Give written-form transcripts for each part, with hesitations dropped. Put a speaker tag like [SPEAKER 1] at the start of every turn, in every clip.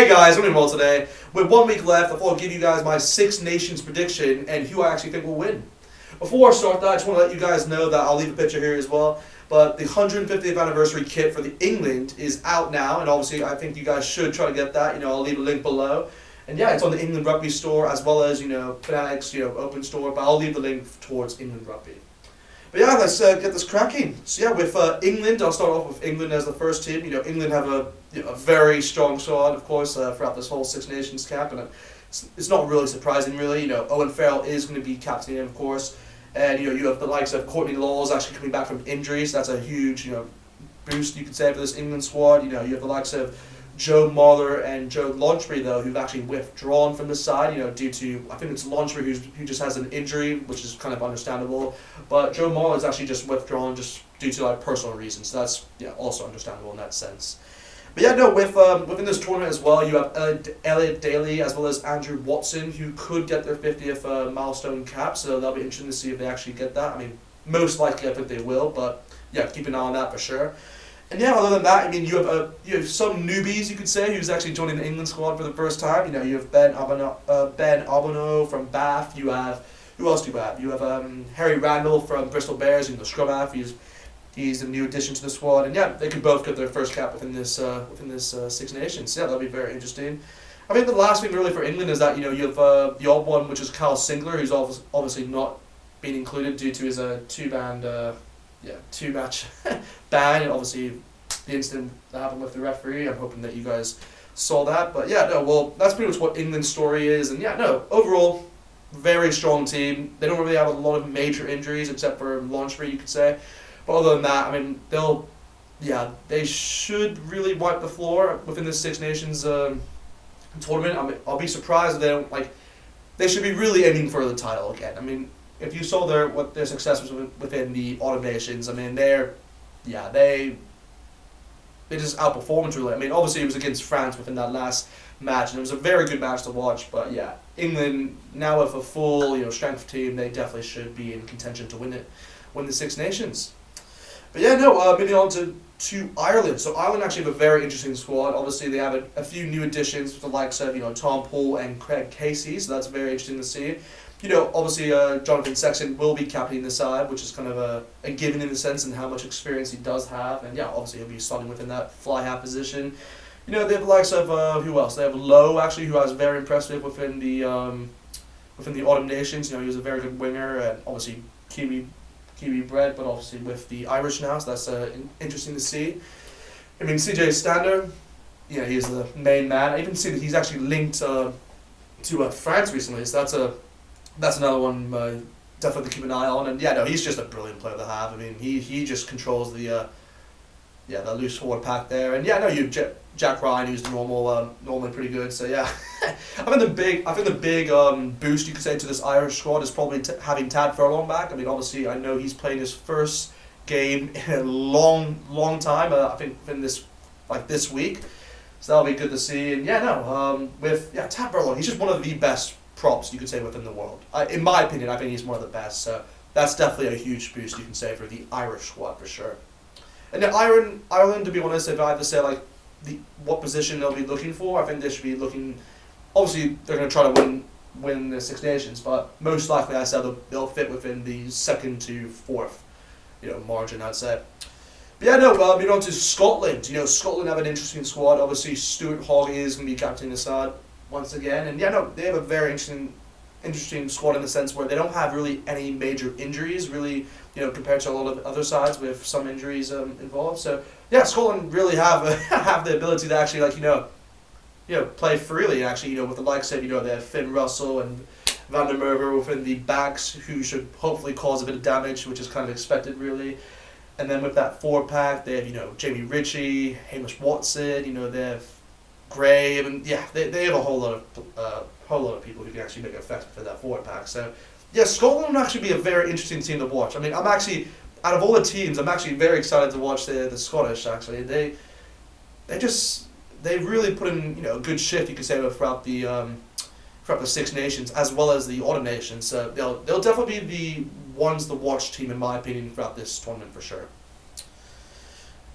[SPEAKER 1] Hey guys, I'm doing well today. With 1 week left, I thought I'd give you guys my Six Nations prediction and who I actually think will win. Before I start that, I just want to let you guys know that I'll leave a picture here as well. But the 150th anniversary kit for the England is out now, and obviously I think you guys should try to get that. I'll leave a link below. And yeah, it's on the England Rugby store as well as, Fanatics, open store, but I'll leave the link towards England Rugby. But yeah, let's get this cracking. So yeah, with England, I'll start off with England as the first team. England have a very strong squad, of course, throughout this whole Six Nations cap, and it's not really surprising, really. Owen Farrell is going to be captain, of course, and you have the likes of Courtney Laws actually coming back from injury, so that's a huge boost, you could say, for this England squad. You have the likes of Joe Marler and Joe Launchbury, though, who've actually withdrawn from the side, due to, I think it's Launchbury who just has an injury, which is kind of understandable. But Joe Marler is actually just withdrawn just due to personal reasons. So that's also understandable in that sense. But yeah, within this tournament as well, you have Elliot Daly as well as Andrew Watson, who could get their 50th milestone cap. So that'll be interesting to see if they actually get that. I mean, most likely I think they will, but yeah, keep an eye on that for sure. And yeah, other than that, you have some newbies, you could say, who's actually joining the England squad for the first time. You have Ben Abono from Bath. You have, who else do you have? You have Harry Randall from Bristol Bears, the scrum half. He's a new addition to the squad, and yeah, they could both get their first cap within this Six Nations. Yeah, that'll be very interesting. I think the last thing really for England is that you have the odd one, which is Kyle Singler, who's obviously not being included due to his two-match ban, and obviously the incident that happened with the referee. I'm hoping that you guys saw that. But yeah, that's pretty much what England's story is. And yeah, overall, very strong team. They don't really have a lot of major injuries except for Launchbury, you could say. But other than that, they should really wipe the floor within the Six Nations tournament. I'll be surprised if they don't, they should be really aiming for the title again. If you saw what their success was within the Autumn Nations, they just outperformed really. Obviously it was against France within that last match, and it was a very good match to watch. But yeah, England now with a full strength team, they definitely should be in contention to win the Six Nations. But yeah, moving on to Ireland. So Ireland actually have a very interesting squad. Obviously they have a few new additions with the likes of Tom Poole and Craig Casey, so that's very interesting to see. Obviously Jonathan Sexton will be captaining the side, which is kind of a given in the sense and how much experience he does have. And yeah, obviously he'll be starting within that fly half position. They have the likes of, who else? They have Lowe, actually, who I was very impressed with within the Autumn Nations. He was a very good winger, and obviously Kiwi bred, but obviously with the Irish now, so that's interesting to see. CJ Stander, he's the main man. I even see that he's actually linked to France recently, so that's another one definitely to keep an eye on. And yeah, he's just a brilliant player to have. He just controls the loose forward pack there. And yeah, you have Jack Ryan, who's normally pretty good. So yeah, I think the big boost you could say to this Irish squad is probably having Tad Furlong back. Obviously I know he's playing his first game in a long time. I think in this week. So that'll be good to see. And yeah, Tad Furlong, he's just one of the best props you could say within the world. In my opinion, I think he's one of the best. So that's definitely a huge boost you can say for the Irish squad for sure. And then Ireland, to be honest, if I had to say what position they'll be looking for, I think they should be looking. Obviously, they're going to try to win the Six Nations, but most likely I said they'll fit within the second to fourth, margin, I'd say. But yeah, moving on to Scotland. Scotland have an interesting squad. Obviously, Stuart Hogg is going to be captaining the side once again, and they have a very interesting squad in the sense where they don't have really any major injuries, really, compared to a lot of other sides with some injuries involved. So yeah, Scotland really have the ability to actually play freely. Actually, with the likes of they have Finn Russell and Van der Merwe within the backs, who should hopefully cause a bit of damage, which is kind of expected really. And then with that forward pack, they have Jamie Ritchie, Hamish Watson. They have Gray, and yeah, they have a whole lot of people who can actually make it effective for that forward pack. So yeah, Scotland will actually be a very interesting team to watch. I'm actually, out of all the teams, I'm actually very excited to watch the Scottish. Actually, they really put in a good shift, you could say, throughout the Six Nations as well as the Autumn Nations. So they'll definitely be the ones to watch team in my opinion throughout this tournament for sure.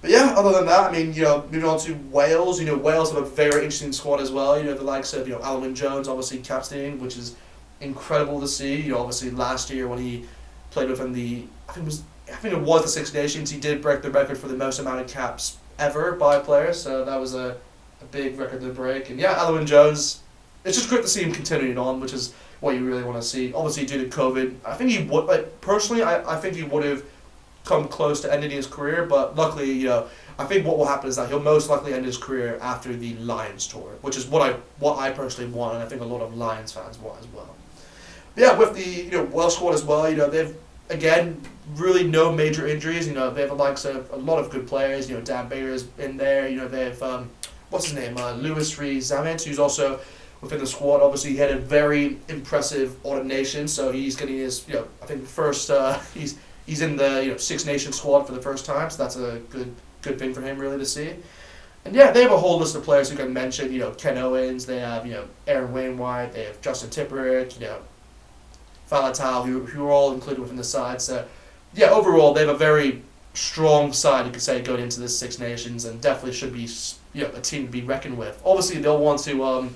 [SPEAKER 1] But yeah, other than that, I mean, moving on to Wales, Wales have a very interesting squad as well. The likes of, Alwyn Jones, obviously captaining, which is incredible to see. Obviously last year when he played within I think it was the Six Nations, he did break the record for the most amount of caps ever by a player, so that was a big record to break. And yeah, Alwyn Jones, it's just great to see him continuing on, which is what you really want to see. Obviously due to COVID, I think he would, personally, I think he would have come close to ending his career, but luckily, I think what will happen is that he'll most likely end his career after the Lions tour, which is what I personally want, and I think a lot of Lions fans want as well. But yeah, with the Welsh squad as well, they've again really no major injuries. They have the likes of a lot of good players. Dan Baker's in there. They have what's his name, Lewis Rhys-Zammit, who's also within the squad. Obviously, he had a very impressive autumn nation, so he's getting his I think first he's in the Six Nations squad for the first time, so that's a good thing for him really to see. And yeah, they have a whole list of players who can mention. Ken Owens, they have Aaron Wainwright, they have Justin Tipperick, Falatau, who are all included within the side. So yeah, overall they have a very strong side, you could say, going into this Six Nations, and definitely should be a team to be reckoned with. Obviously they'll want to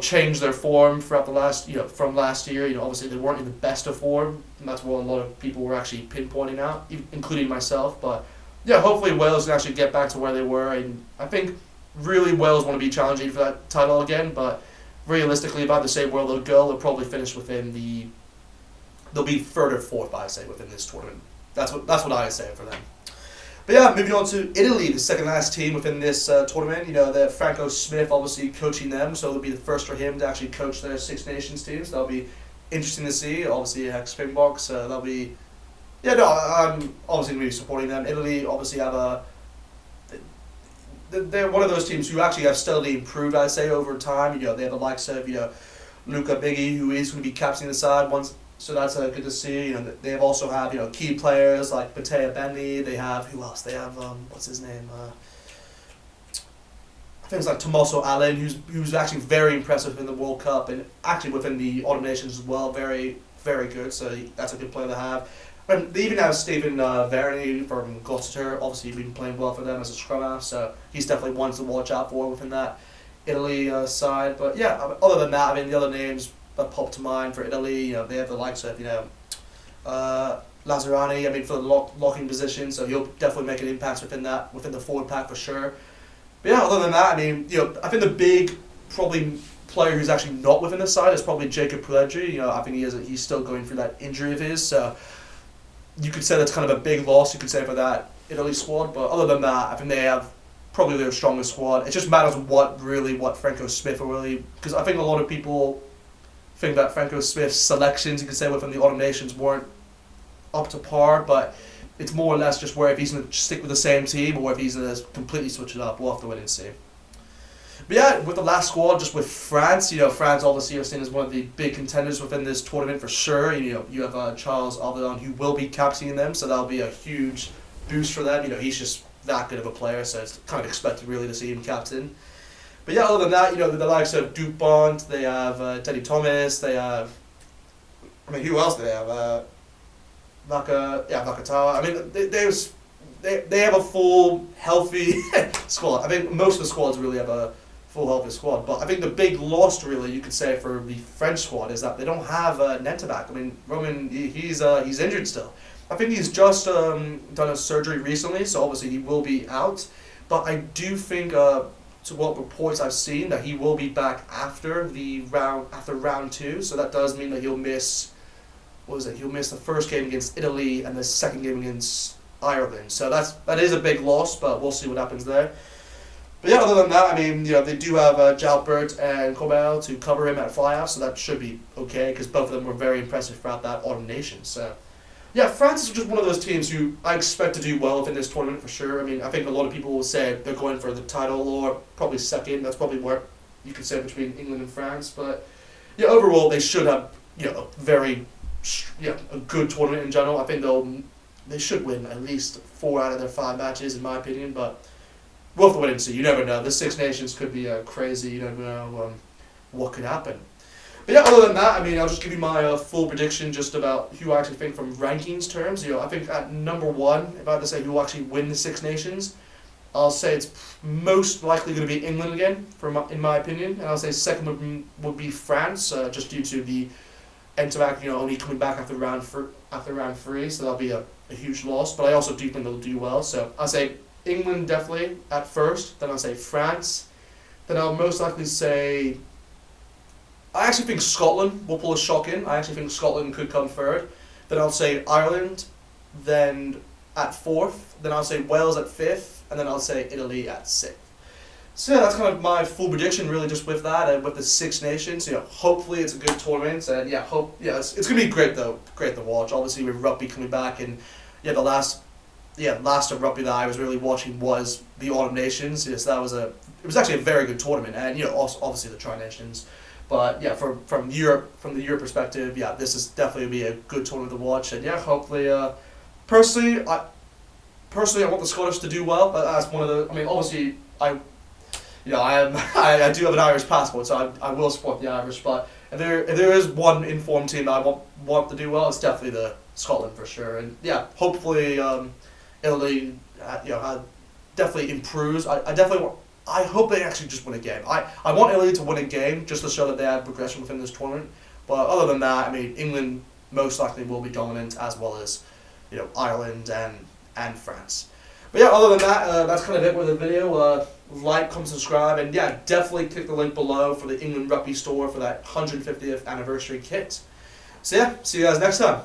[SPEAKER 1] change their form throughout the last, from last year. Obviously they weren't in the best of form, and that's what a lot of people were actually pinpointing out, including myself. But yeah, hopefully Wales can actually get back to where they were, and I think really Wales want to be challenging for that title again, but realistically, about the same where they'll go, they'll probably finish they'll be third or fourth, I say, within this tournament. That's what I say for them. But yeah, moving on to Italy, the second last team within this tournament. They're Franco Smith obviously coaching them, so it'll be the first for him to actually coach their Six Nations team. So that'll be interesting to see. Obviously, Springboks, so that'll be. Yeah, no, I'm obviously going to be supporting them. Italy obviously have they're one of those teams who actually have steadily improved, I'd say, over time. They have the likes of Luca Biggie, who is going to be captaining the side once. So that's good to see. They also have key players like Matteo Benny. They have who else? They have what's his name? I think it's like Tommaso Allen, who's actually very impressive in the World Cup and actually within the Autumn Nations as well. Very very good. So that's a good player to have. And they even have Stephen Varney from Gloucester. Obviously, he's been playing well for them as a scrum half, so he's definitely one to watch out for within that Italy side. But yeah, other than that, I mean, the other names that pop to mind for Italy, they have the likes of Lazzarani. I mean, for the locking position, so he'll definitely make an impact within the forward pack for sure. But yeah, other than that, I mean, I think the big probably player who's actually not within the side is probably Jacob Pellegrini. I think he's still going through that injury of his, so you could say that's kind of a big loss, you could say, for that Italy squad. But other than that, I think they have probably their strongest squad. It just matters what Franco Smith are really, because I think a lot of people think that Franco Smith's selections, you could say, within the Autumn Nations weren't up to par, but it's more or less just where if he's going to stick with the same team or if he's going to completely switch it up. We'll have to wait and see. But yeah, with the last squad, just with France, France obviously are seen as one of the big contenders within this tournament for sure. You have Charles Alvedon, who will be captaining them, so that'll be a huge boost for them. He's just that good of a player, so it's kind of expected really to see him captain. But yeah, other than that, the likes of Dupont, they have Teddy Thomas, they have, I mean, who else do they have? Vakatawa. I mean, they have a full, healthy squad. I think most of the squads really have a full healthy squad. But I think the big loss, really, you could say, for the French squad is that they don't have Nenta back. I mean, Roman, he's injured still. I think he's just done a surgery recently, so obviously he will be out. But I do think, to what reports I've seen, that he will be back after round 2. So that does mean that he'll miss. He'll miss the first game against Italy and the second game against Ireland. So that is a big loss, but we'll see what happens there. But yeah, other than that, I mean, they do have Jalbert and Corbel to cover him at flyout, so that should be okay, because both of them were very impressive throughout that Autumn Nation. So yeah, France is just one of those teams who I expect to do well within this tournament for sure. I mean, I think a lot of people will say they're going for the title or probably second. That's probably where you could say between England and France. But yeah, overall they should have a good tournament in general. I think they should win at least 4 out of their 5 matches, in my opinion. But we'll have to wait and see. You never know. The Six Nations could be crazy. You never know what could happen. But yeah, other than that, I mean, I'll just give you my full prediction just about who I actually think from rankings terms. I think at number one, if I had to say who will actually win the Six Nations, I'll say it's most likely going to be England again, in my opinion. And I'll say second would be France, just due to the Interact, only coming back after round three, so that'll be a huge loss. But I also do think they'll do well. So I'll say England definitely at first, then I'll say France, then I'll most likely say, I actually think Scotland will pull a shock in. I actually think Scotland could come third. Then I'll say Ireland, then at fourth, then I'll say Wales at fifth, and then I'll say Italy at sixth. So yeah, that's kind of my full prediction, really, just with that and with the Six Nations. Hopefully it's a good tournament, and it's gonna be great though, great to watch. Obviously with rugby coming back, and the last of rugby that I was really watching was the Autumn Nations. Yes, it was actually a very good tournament, and also obviously the Tri Nations. But yeah, from the Europe perspective, this is definitely gonna be a good tournament to watch, and hopefully, personally, I want the Scottish to do well. That's one of the. I mean, obviously, I do have an Irish passport, so I will support the Irish. But if there is one informed team that I want to do well, it's definitely the Scotland for sure. And hopefully, Italy, definitely improves. I hope they actually just win a game. I want Italy to win a game just to show that they have progression within this tournament. But other than that, I mean, England most likely will be dominant, as well as Ireland and France. But other than that, that's kind of it with the video. Like, comment, subscribe, and definitely click the link below for the England Rugby store for that 150th anniversary kit. So see you guys next time.